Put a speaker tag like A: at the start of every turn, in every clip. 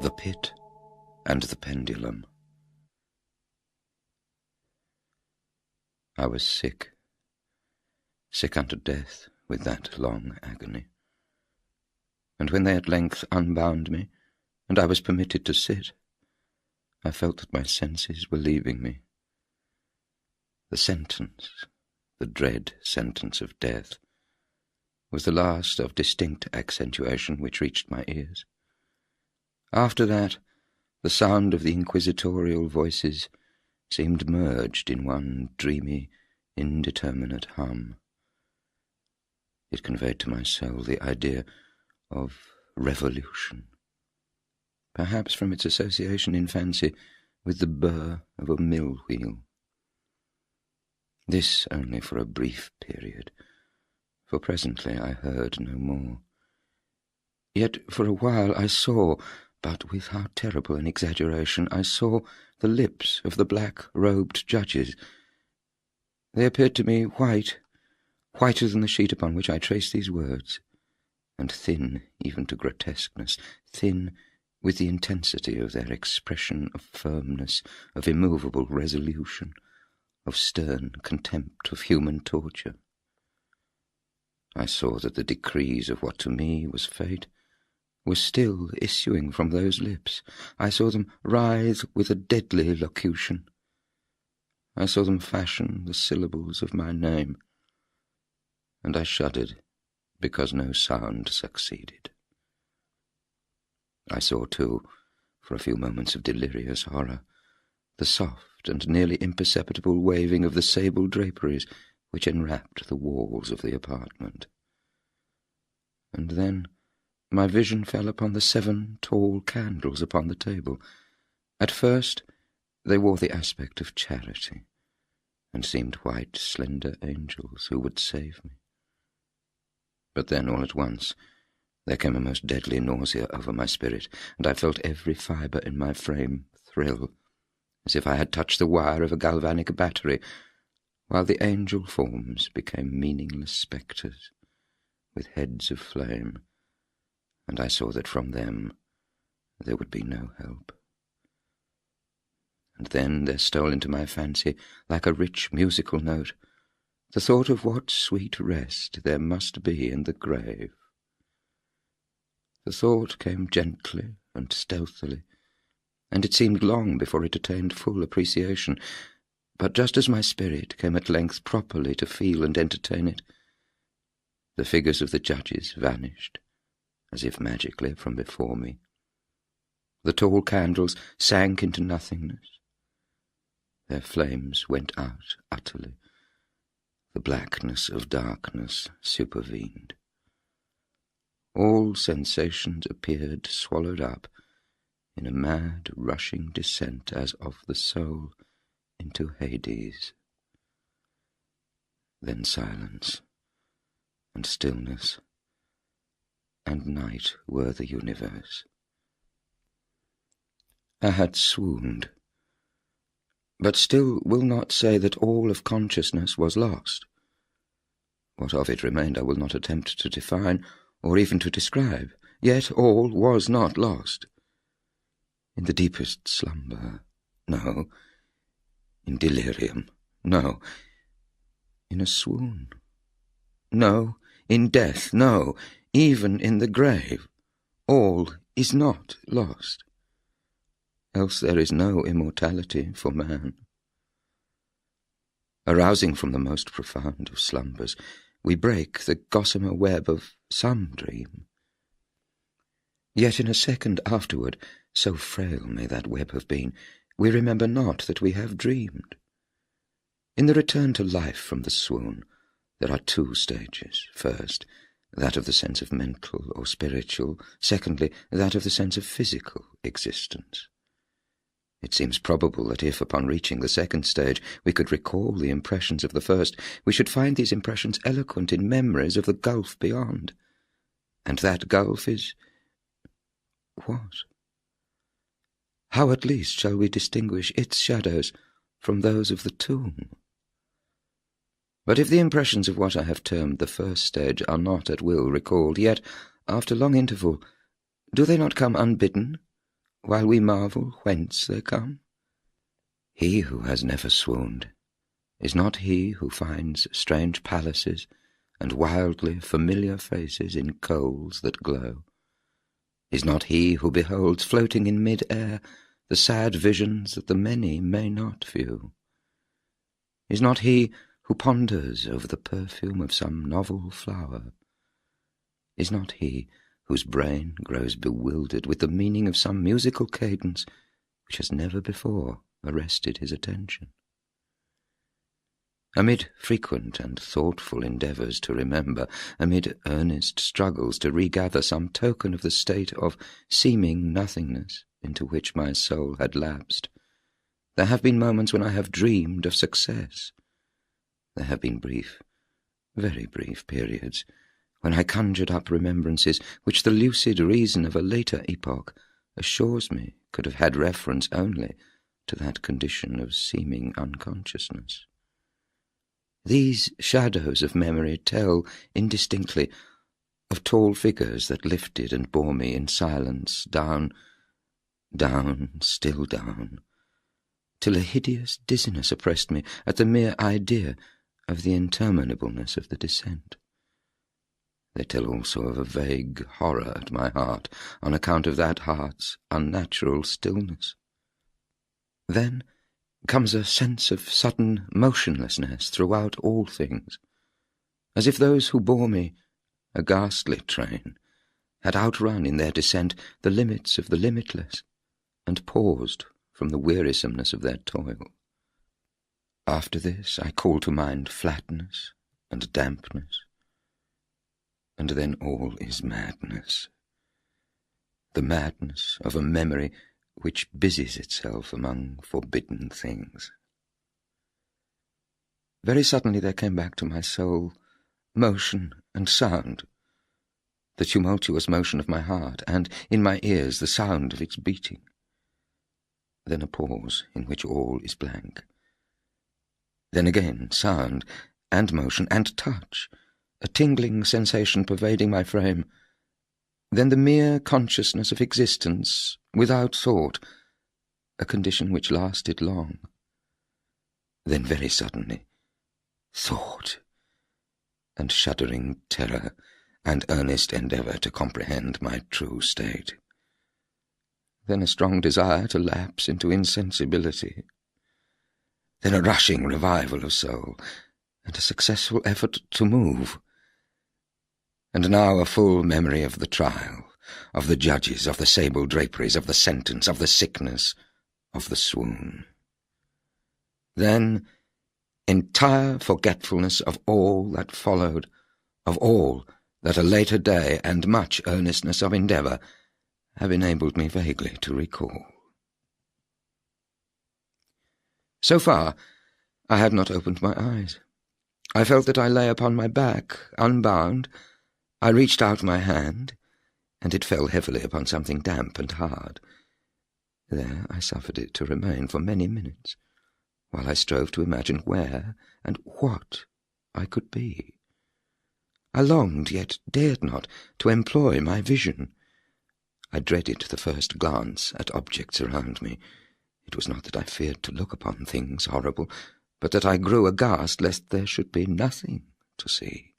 A: The Pit and the Pendulum. I was sick unto death with that long agony. And when they at length unbound me, and I was permitted to sit, I felt that my senses were leaving me. The sentence, the dread sentence of death, was the last of distinct accentuation which reached my ears. After that, the sound of the inquisitorial voices seemed merged in one dreamy, indeterminate hum. It conveyed to my soul the idea of revolution, perhaps from its association in fancy with the burr of a mill wheel. This only for a brief period, for presently I heard no more. Yet for a while I saw, but with how terrible an exaggeration, I saw the lips of the black-robed judges. They appeared to me white, whiter than the sheet upon which I traced these words, and thin even to grotesqueness, thin with the intensity of their expression of firmness, of immovable resolution, of stern contempt of human torture. I saw that the decrees of what to me was fate were still issuing from those lips. I saw them writhe with a deadly locution. I saw them fashion the syllables of my name, and I shuddered because no sound succeeded. I saw, too, for a few moments of delirious horror, the soft and nearly imperceptible waving of the sable draperies which enwrapped the walls of the apartment. And then my vision fell upon the 7 tall candles upon the table. At first they wore the aspect of charity, and seemed white, slender angels who would save me. But then, all at once, there came a most deadly nausea over my spirit, and I felt every fibre in my frame thrill, as if I had touched the wire of a galvanic battery, while the angel forms became meaningless spectres, with heads of flame, and I saw that from them there would be no help. And then there stole into my fancy, like a rich musical note, the thought of what sweet rest there must be in the grave. The thought came gently and stealthily, and it seemed long before it attained full appreciation, but just as my spirit came at length properly to feel and entertain it, the figures of the judges vanished, as if magically from before me. The tall candles sank into nothingness. Their flames went out utterly. The blackness of darkness supervened. All sensations appeared swallowed up in a mad, rushing descent as of the soul into Hades. Then silence, and stillness, and night were the universe. I had swooned, but still will not say that all of consciousness was lost. What of it remained I will not attempt to define, or even to describe, yet all was not lost. In the deepest slumber, no. In delirium, no. In a swoon, no. In death, no. Even in the grave, all is not lost. Else there is no immortality for man. Arousing from the most profound of slumbers, we break the gossamer web of some dream. Yet in a second afterward, so frail may that web have been, we remember not that we have dreamed. In the return to life from the swoon, there are 2 stages. First, that of the sense of mental or spiritual. Secondly, that of the sense of physical existence. It seems probable that if, upon reaching the second stage, we could recall the impressions of the first, we should find these impressions eloquent in memories of the gulf beyond. And that gulf is what? How at least shall we distinguish its shadows from those of the tomb? But if the impressions of what I have termed the first stage are not at will recalled, yet, after long interval, do they not come unbidden, while we marvel whence they come? He who has never swooned, is not he who finds strange palaces and wildly familiar faces in coals that glow? Is not he who beholds floating in mid-air the sad visions that the many may not view? Is not he who ponders over the perfume of some novel flower? Is not he whose brain grows bewildered with the meaning of some musical cadence which has never before arrested his attention? Amid frequent and thoughtful endeavours to remember, amid earnest struggles to regather some token of the state of seeming nothingness into which my soul had lapsed, there have been moments when I have dreamed of success. There have been brief, very brief periods when I conjured up remembrances which the lucid reason of a later epoch assures me could have had reference only to that condition of seeming unconsciousness. These shadows of memory tell indistinctly of tall figures that lifted and bore me in silence down, still down, till a hideous dizziness oppressed me at the mere idea of the interminableness of the descent. They tell also of a vague horror at my heart on account of that heart's unnatural stillness. Then comes a sense of sudden motionlessness throughout all things, as if those who bore me, a ghastly train, had outrun in their descent the limits of the limitless, and paused from the wearisomeness of their toil. After this I call to mind flatness and dampness, and then all is madness, the madness of a memory which busies itself among forbidden things. Very suddenly there came back to my soul motion and sound, the tumultuous motion of my heart, and in my ears the sound of its beating. Then a pause in which all is blank. Then again sound and motion and touch, a tingling sensation pervading my frame. Then the mere consciousness of existence without thought, a condition which lasted long. Then very suddenly, thought, and shuddering terror, and earnest endeavour to comprehend my true state. Then a strong desire to lapse into insensibility. Then a rushing revival of soul, and a successful effort to move. And now a full memory of the trial, of the judges, of the sable draperies, of the sentence, of the sickness, of the swoon. Then entire forgetfulness of all that followed, of all that a later day and much earnestness of endeavour have enabled me vaguely to recall. So far, I had not opened my eyes. I felt that I lay upon my back, unbound. I reached out my hand, and it fell heavily upon something damp and hard. There I suffered it to remain for many minutes, while I strove to imagine where and what I could be. I longed, yet dared not, to employ my vision. I dreaded the first glance at objects around me. It was not that I feared to look upon things horrible, but that I grew aghast lest there should be nothing to see.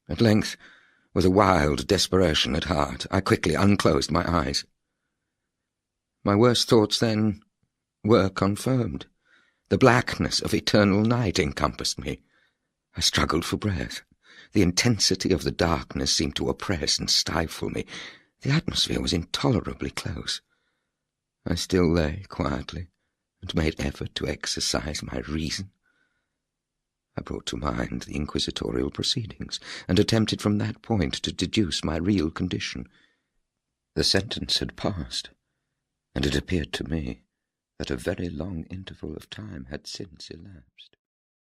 A: At length, with a wild desperation at heart, I quickly unclosed my eyes. My worst thoughts, then, were confirmed. The blackness of eternal night encompassed me. I struggled for breath. The intensity of the darkness seemed to oppress and stifle me. The atmosphere was intolerably close. I still lay quietly, and made effort to exercise my reason. I brought to mind the inquisitorial proceedings, and attempted from that point to deduce my real condition. The sentence had passed, and it appeared to me that a very long interval of time had since elapsed.